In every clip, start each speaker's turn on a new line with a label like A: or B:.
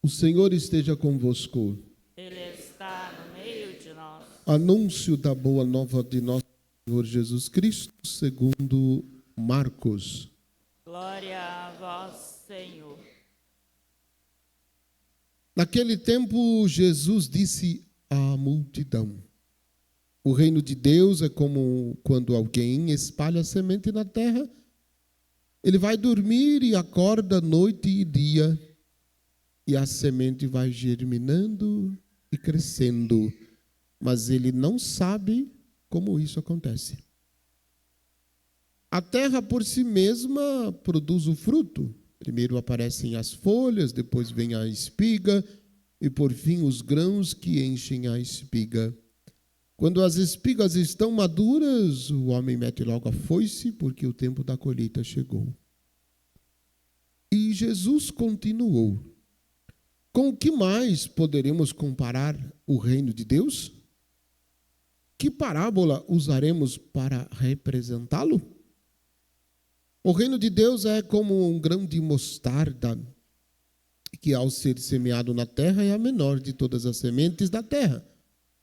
A: O Senhor esteja convosco.
B: Ele está no meio de nós.
A: Anúncio da boa nova de nosso Senhor Jesus Cristo, segundo Marcos.
B: Glória a vós, Senhor.
A: Naquele tempo, Jesus disse à multidão: o reino de Deus é como quando alguém espalha semente na terra. Ele vai dormir e acorda noite e dia, e a semente vai germinando e crescendo, mas ele não sabe como isso acontece. A terra por si mesma produz o fruto. Primeiro aparecem as folhas, depois vem a espiga e por fim os grãos que enchem a espiga. Quando as espigas estão maduras, o homem mete logo a foice, porque o tempo da colheita chegou. E Jesus continuou: com o que mais poderemos comparar o reino de Deus? Que parábola usaremos para representá-lo? O reino de Deus é como um grão de mostarda, que ao ser semeado na terra é a menor de todas as sementes da terra.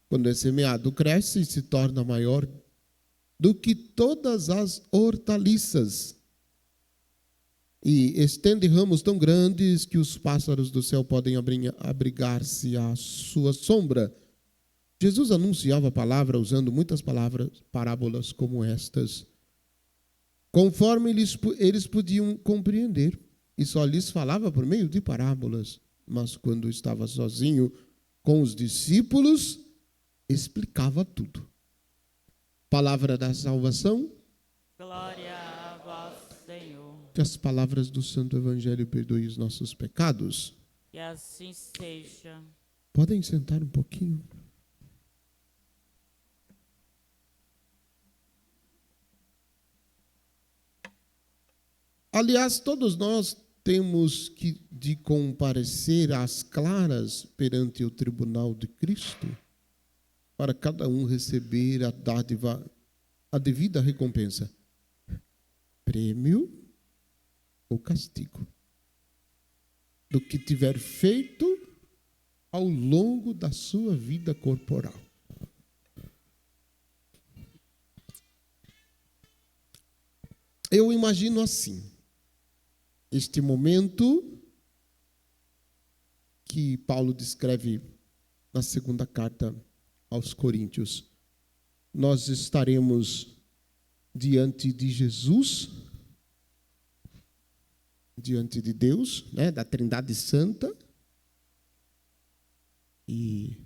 A: Quando é semeado, cresce e se torna maior do que todas as hortaliças, e estende ramos tão grandes que os pássaros do céu podem abrigar-se à sua sombra. Jesus anunciava a palavra usando muitas parábolas como estas, conforme eles podiam compreender, e só lhes falava por meio de parábolas. Mas quando estava sozinho com os discípulos, explicava tudo. Palavra da salvação.
B: Glória a vós, Senhor.
A: Que as palavras do Santo Evangelho perdoem os nossos pecados.
B: Que assim seja.
A: Podem sentar um pouquinho. Aliás, todos nós temos de comparecer às claras perante o tribunal de Cristo, para cada um receber a dádiva, a devida recompensa, prêmio ou castigo, do que tiver feito ao longo da sua vida corporal. Eu imagino assim, este momento que Paulo descreve na segunda carta aos Coríntios. Nós estaremos diante de Jesus, diante de Deus, né, da Trindade Santa, e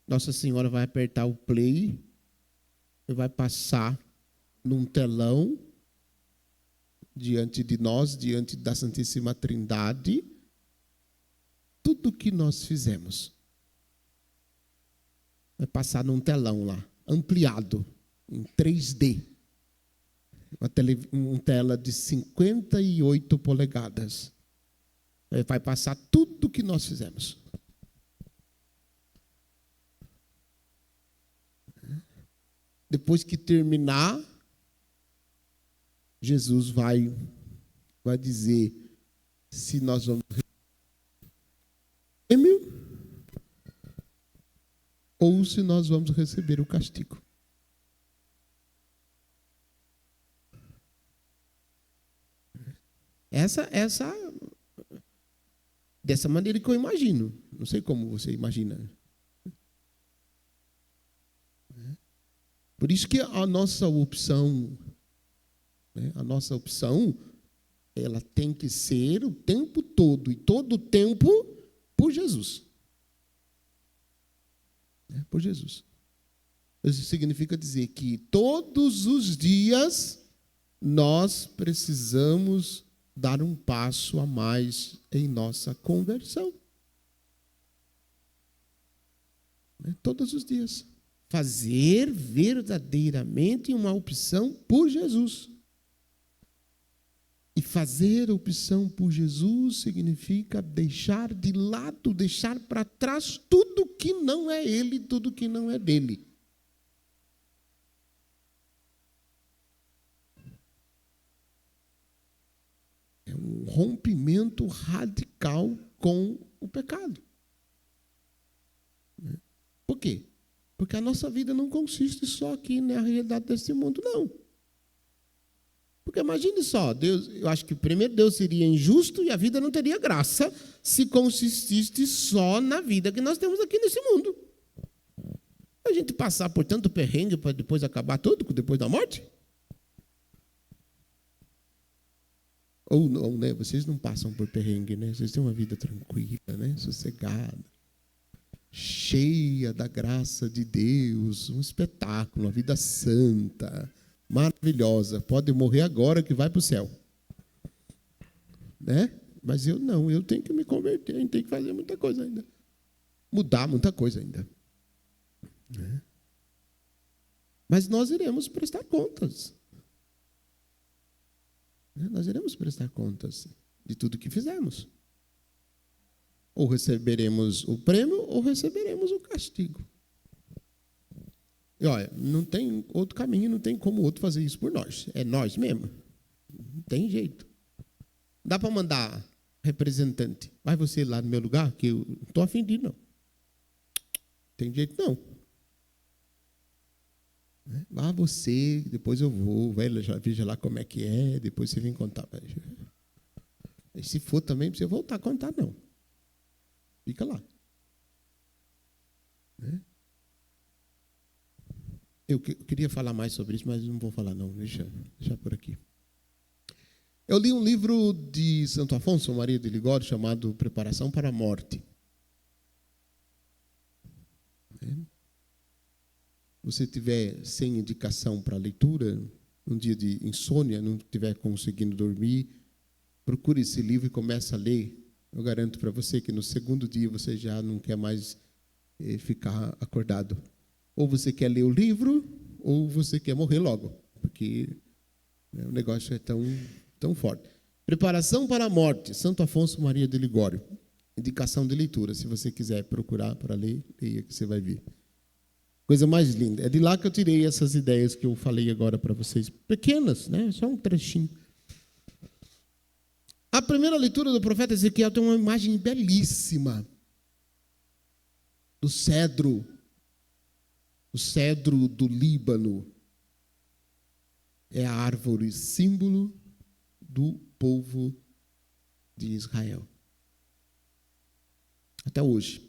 A: Nossa Senhora vai apertar o play e vai passar num telão diante de nós, diante da Santíssima Trindade, tudo que nós fizemos. Vai passar num telão lá, ampliado, em 3D. Uma tela de 58 polegadas. Vai passar tudo que nós fizemos. Depois que terminar, Jesus vai dizer se nós vamos prêmio ou se nós vamos receber o castigo. Dessa maneira que eu imagino. Não sei como você imagina. Por isso que a nossa opção, ela tem que ser o tempo todo, e todo o tempo, por Jesus. Por Jesus. Isso significa dizer que todos os dias nós precisamos dar um passo a mais em nossa conversão. Todos os dias. Fazer verdadeiramente uma opção por Jesus. E fazer a opção por Jesus significa deixar de lado, deixar para trás tudo que não é Ele, tudo que não é dele. rompimento radical com o pecado. Por quê? Porque a nossa vida não consiste só aqui na realidade desse mundo, não. Porque imagine só, Deus, eu acho que primeiro Deus seria injusto e a vida não teria graça se consistisse só na vida que nós temos aqui nesse mundo. A gente passar por tanto perrengue para depois acabar tudo, depois da morte? Ou não, né? Vocês não passam por perrengue, né? Vocês têm uma vida tranquila, né? Sossegada, cheia da graça de Deus, um espetáculo, uma vida santa, maravilhosa. Pode morrer agora que vai para o céu, né? Mas eu não, eu tenho que me converter, eu tenho que fazer muita coisa ainda, mudar muita coisa ainda, né? Mas nós iremos prestar contas. Nós iremos prestar contas de tudo que fizemos. Ou receberemos o prêmio ou receberemos o castigo. E olha, não tem outro caminho, não tem como outro fazer isso por nós. É nós mesmo. Não tem jeito. Dá para mandar representante. Vai você lá no meu lugar, que eu não estou a fim de ir, não. Tem jeito não. Vá você, depois eu vou, veja lá como é que é, depois você vem contar. E se for também, não precisa voltar a contar, não. Fica lá. Eu queria falar mais sobre isso, mas não vou falar, não. Deixa por aqui. Eu li um livro de Santo Afonso Maria de Ligório chamado Preparação para a Morte. Você tiver sem indicação para leitura, um dia de insônia, não estiver conseguindo dormir, procure esse livro e comece a ler. Eu garanto para você que no segundo dia você já não quer mais ficar acordado. Ou você quer ler o livro, ou você quer morrer logo, porque o negócio é tão forte. Preparação para a Morte, Santo Afonso Maria de Ligório. Indicação de leitura, se você quiser procurar para ler, leia que você vai ver. Coisa mais linda. É de lá que eu tirei essas ideias que eu falei agora para vocês. Pequenas, né? Só um trechinho. A primeira leitura do profeta Ezequiel tem uma imagem belíssima do cedro. O cedro do Líbano. É a árvore símbolo do povo de Israel. Até hoje.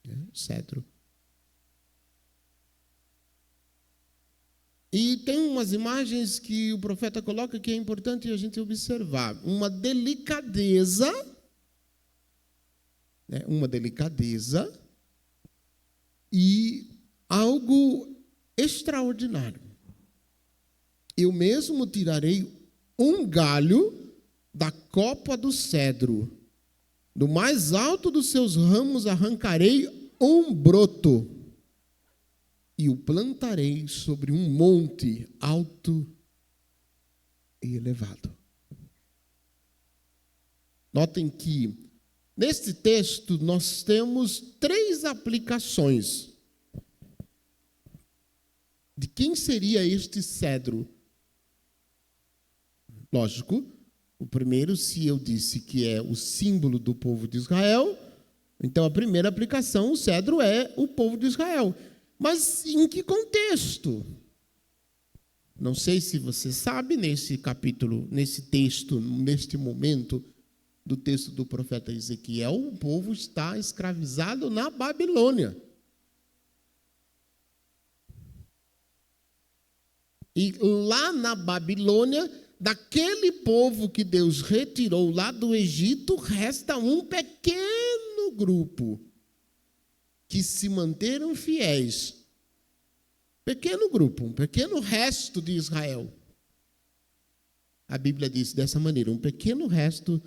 A: O cedro. E tem umas imagens que o profeta coloca que é importante a gente observar. Uma delicadeza e algo extraordinário. Eu mesmo tirarei um galho da copa do cedro. Do mais alto dos seus ramos arrancarei um broto. E o plantarei sobre um monte alto e elevado. Notem que, neste texto, nós temos 3 aplicações. De quem seria este cedro? Lógico, o primeiro, se eu disse que é o símbolo do povo de Israel, então a primeira aplicação, o cedro é o povo de Israel. Mas em que contexto? Não sei se você sabe, nesse capítulo, nesse texto, neste momento do texto do profeta Ezequiel, o povo está escravizado na Babilônia. E lá na Babilônia, daquele povo que Deus retirou lá do Egito, resta um pequeno grupo que se manteram fiéis. Pequeno grupo, um pequeno resto de Israel. A Bíblia diz dessa maneira, um pequeno resto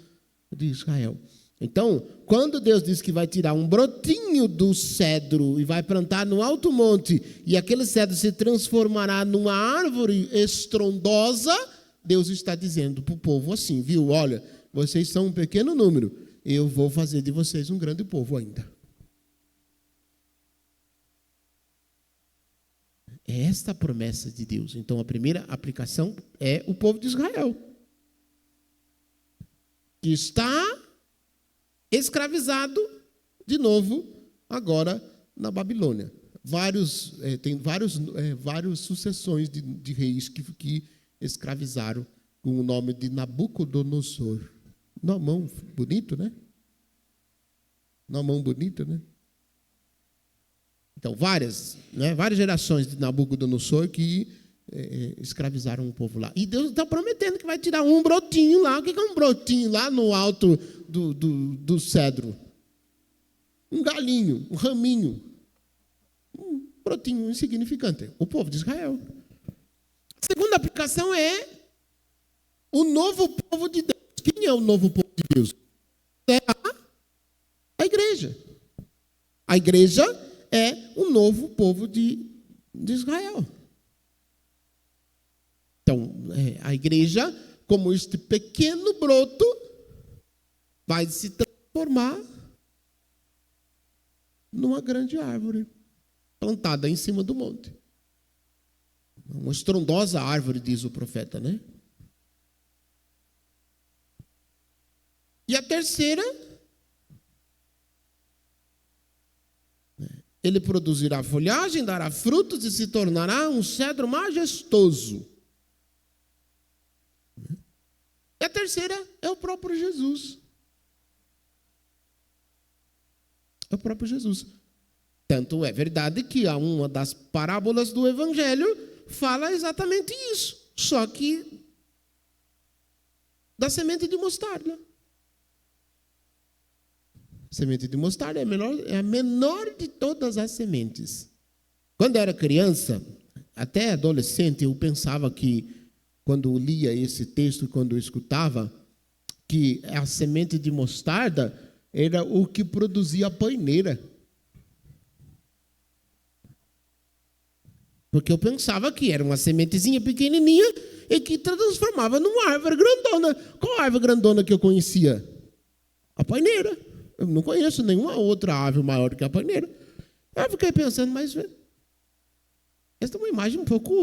A: de Israel. Então, quando Deus diz que vai tirar um brotinho do cedro e vai plantar no alto monte, e aquele cedro se transformará numa árvore estrondosa, Deus está dizendo para o povo assim, viu? Olha, vocês são um pequeno número, eu vou fazer de vocês um grande povo ainda. É esta a promessa de Deus. Então, a primeira aplicação é o povo de Israel. que está escravizado de novo agora na Babilônia. Tem várias sucessões de reis que escravizaram com o nome de Nabucodonosor. Nomão bonito, né? Nomão bonito, né? Então, várias gerações de Nabucodonosor que escravizaram o povo lá. E Deus está prometendo que vai tirar um brotinho lá. O que é um brotinho lá no alto do cedro? Um galinho, um raminho. Um brotinho insignificante. O povo de Israel. A segunda aplicação é o novo povo de Deus. Quem é o novo povo de Deus? É a igreja. A igreja é o novo povo de Israel. Então, a igreja, como este pequeno broto, vai se transformar numa grande árvore plantada em cima do monte. Uma estrondosa árvore, diz o profeta, né? E a terceira, ele produzirá folhagem, dará frutos e se tornará um cedro majestoso. E a terceira é o próprio Jesus. É o próprio Jesus. Tanto é verdade que uma das parábolas do Evangelho fala exatamente isso. Só que da semente de mostarda. A semente de mostarda é a menor de todas as sementes. Quando eu era criança, até adolescente, eu pensava que, quando eu lia esse texto, quando eu escutava, que a semente de mostarda era o que produzia a paineira. Porque eu pensava que era uma sementezinha pequenininha e que transformava numa árvore grandona. Qual árvore grandona que eu conhecia? A paineira. Eu não conheço nenhuma outra árvore maior do que a paineira. Eu fiquei pensando, mas essa é uma imagem um pouco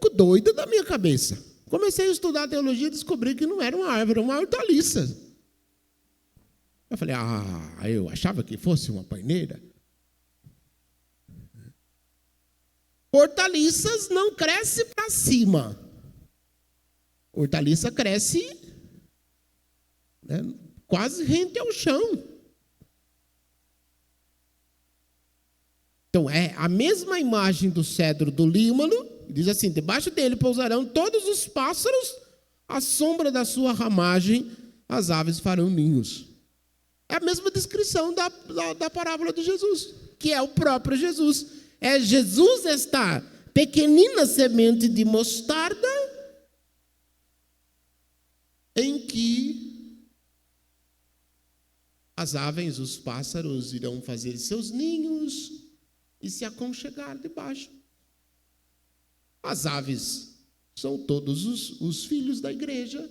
A: doida da minha cabeça. Comecei a estudar teologia e descobri que não era uma árvore, era uma hortaliça. Eu falei, eu achava que fosse uma paineira. Hortaliças não crescem para cima. Hortaliça cresce, quase rente ao chão. Então, é a mesma imagem do cedro do Líbano. Diz assim, debaixo dele pousarão todos os pássaros, à sombra da sua ramagem, as aves farão ninhos. É a mesma descrição da parábola de Jesus, que é o próprio Jesus. É Jesus, esta pequenina semente de mostarda, em que as aves, os pássaros irão fazer seus ninhos e se aconchegar debaixo. As aves são todos os filhos da igreja,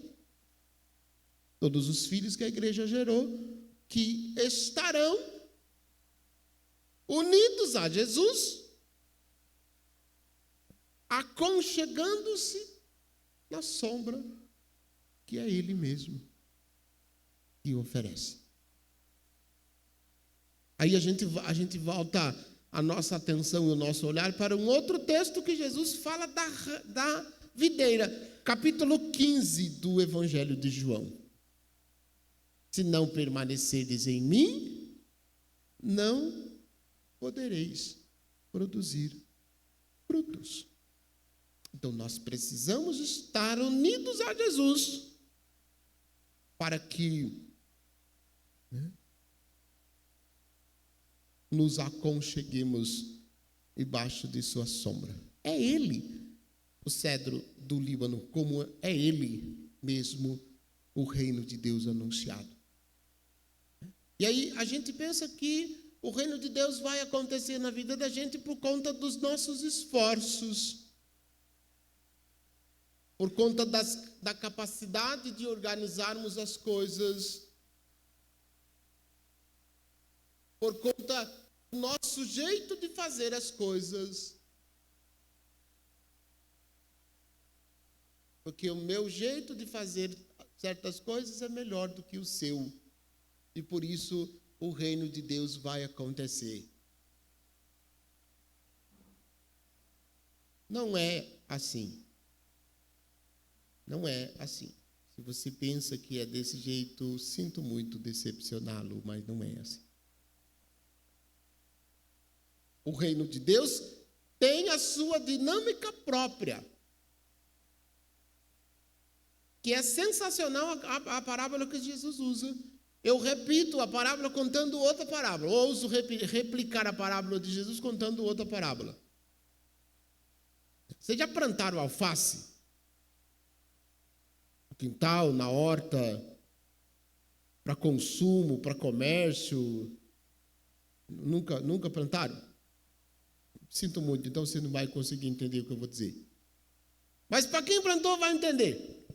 A: todos os filhos que a igreja gerou, que estarão unidos a Jesus, aconchegando-se na sombra que é Ele mesmo que oferece. Aí a gente volta a nossa atenção e o nosso olhar para um outro texto que Jesus fala da videira, capítulo 15 do Evangelho de João. Se não permanecerdes em mim, não podereis produzir frutos. Então nós precisamos estar unidos a Jesus para que nos aconcheguemos debaixo de sua sombra. É Ele, o cedro do Líbano, como é Ele mesmo o reino de Deus anunciado. E aí a gente pensa que o reino de Deus vai acontecer na vida da gente por conta dos nossos esforços, por conta da capacidade de organizarmos as coisas, por conta do nosso jeito de fazer as coisas. Porque o meu jeito de fazer certas coisas é melhor do que o seu. E por isso o reino de Deus vai acontecer. Não é assim. Não é assim. Se você pensa que é desse jeito, sinto muito decepcioná-lo, mas não é assim. O reino de Deus tem a sua dinâmica própria, que é sensacional a parábola que Jesus usa. Eu repito a parábola contando outra parábola. Ouso replicar a parábola de Jesus contando outra parábola. Vocês já plantaram alface? No quintal, na horta, para consumo, para comércio? Nunca plantaram? Sinto muito, então você não vai conseguir entender o que eu vou dizer. Mas para quem plantou vai entender.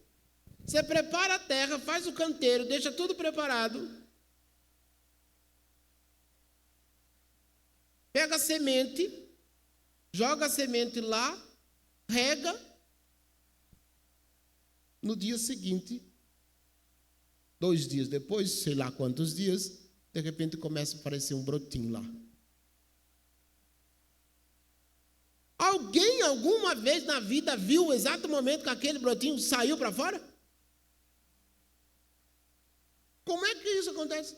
A: Você prepara a terra, faz o canteiro, deixa tudo preparado. Pega a semente, joga a semente lá, rega. No dia seguinte, 2 dias depois, sei lá quantos dias, de repente começa a aparecer um brotinho lá. Alguém alguma vez na vida viu o exato momento que aquele brotinho saiu para fora? Como é que isso acontece?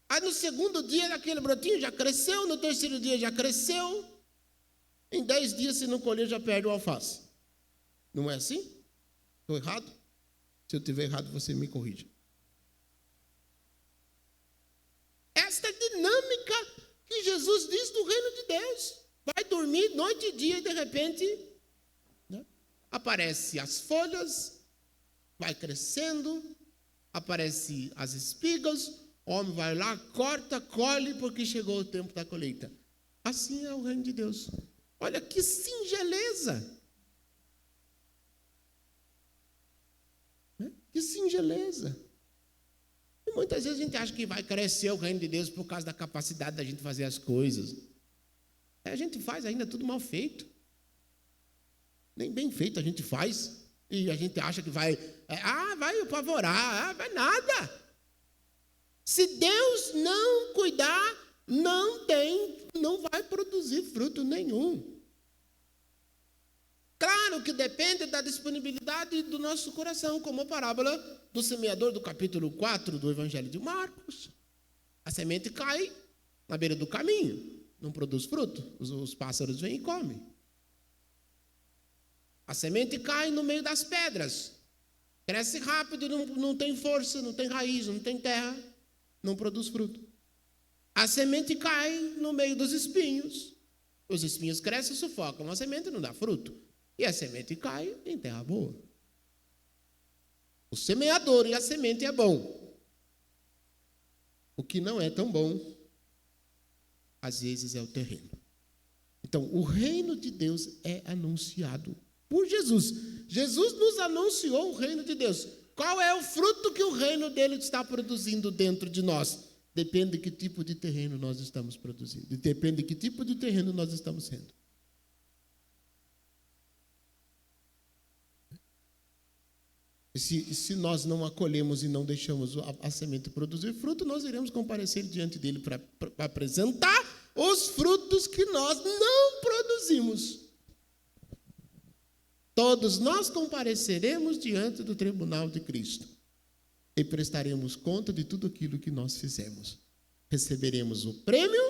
A: Aí no segundo dia aquele brotinho já cresceu, no terceiro dia já cresceu, em 10 dias se não colher já perde o alface. Não é assim? Estou errado? Se eu estiver errado você me corrija. Esta dinâmica que Jesus diz do reino de Deus. Vai dormir noite e dia e de repente, né, aparecem as folhas, vai crescendo, aparecem as espigas, o homem vai lá, corta, colhe, porque chegou o tempo da colheita. Assim é o reino de Deus. Olha que singeleza. Né? Que singeleza. E muitas vezes a gente acha que vai crescer o reino de Deus por causa da capacidade da gente fazer as coisas. A gente faz ainda tudo mal feito. Nem bem feito a gente faz. E a gente acha que vai apavorar. Vai nada. Se Deus não cuidar, não vai produzir fruto nenhum. Claro que depende da disponibilidade do nosso coração, como a parábola do semeador do capítulo 4 do Evangelho de Marcos. A semente cai na beira do caminho, não produz fruto, os pássaros vêm e comem. A semente cai no meio das pedras, cresce rápido e não tem força, não tem raiz, não tem terra, não produz fruto. A semente cai no meio dos espinhos, os espinhos crescem e sufocam, a semente não dá fruto. E a semente cai em terra boa. O semeador e a semente é bom. O que não é tão bom, às vezes, é o terreno. Então, o reino de Deus é anunciado por Jesus. Jesus nos anunciou o reino de Deus. Qual é o fruto que o reino dele está produzindo dentro de nós? Depende de que tipo de terreno nós estamos produzindo. Depende de que tipo de terreno nós estamos sendo. Se nós não acolhemos e não deixamos a semente produzir fruto, nós iremos comparecer diante dele para apresentar os frutos que nós não produzimos. Todos nós compareceremos diante do tribunal de Cristo e prestaremos conta de tudo aquilo que nós fizemos. Receberemos o prêmio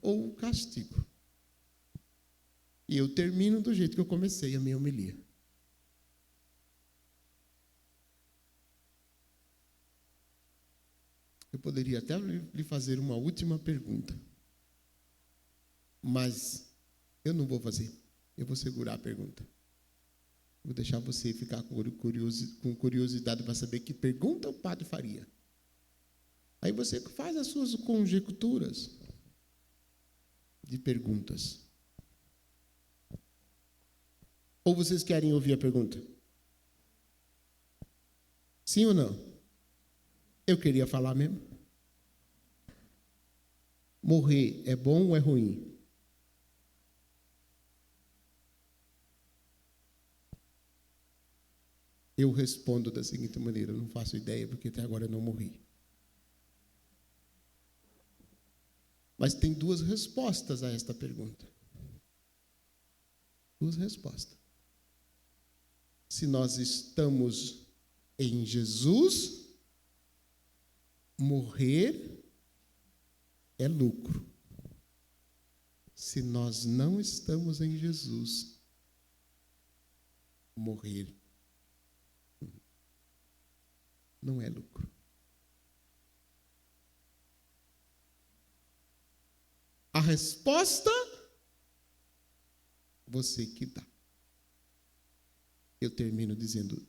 A: ou o castigo. E eu termino do jeito que eu comecei a minha homilia. Eu poderia até lhe fazer uma última pergunta, mas eu não vou fazer. Eu vou segurar a pergunta. Vou deixar você ficar com curiosidade para saber que pergunta o padre faria. Aí você faz as suas conjecturas de perguntas. Ou vocês querem ouvir a pergunta? Sim ou não? Eu queria falar mesmo. Morrer é bom ou é ruim? Eu respondo da seguinte maneira: eu não faço ideia, porque até agora eu não morri. Mas tem duas respostas a esta pergunta. Duas respostas. Se nós estamos em Jesus, morrer é lucro. Se nós não estamos em Jesus, morrer não é lucro. A resposta, você que dá. Eu termino dizendo: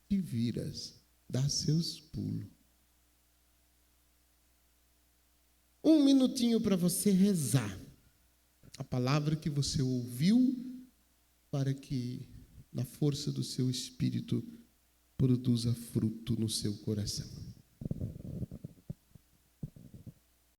A: te viras, dá seus pulos. Um minutinho para você rezar a palavra que você ouviu, para que, na força do seu espírito, produza fruto no seu coração.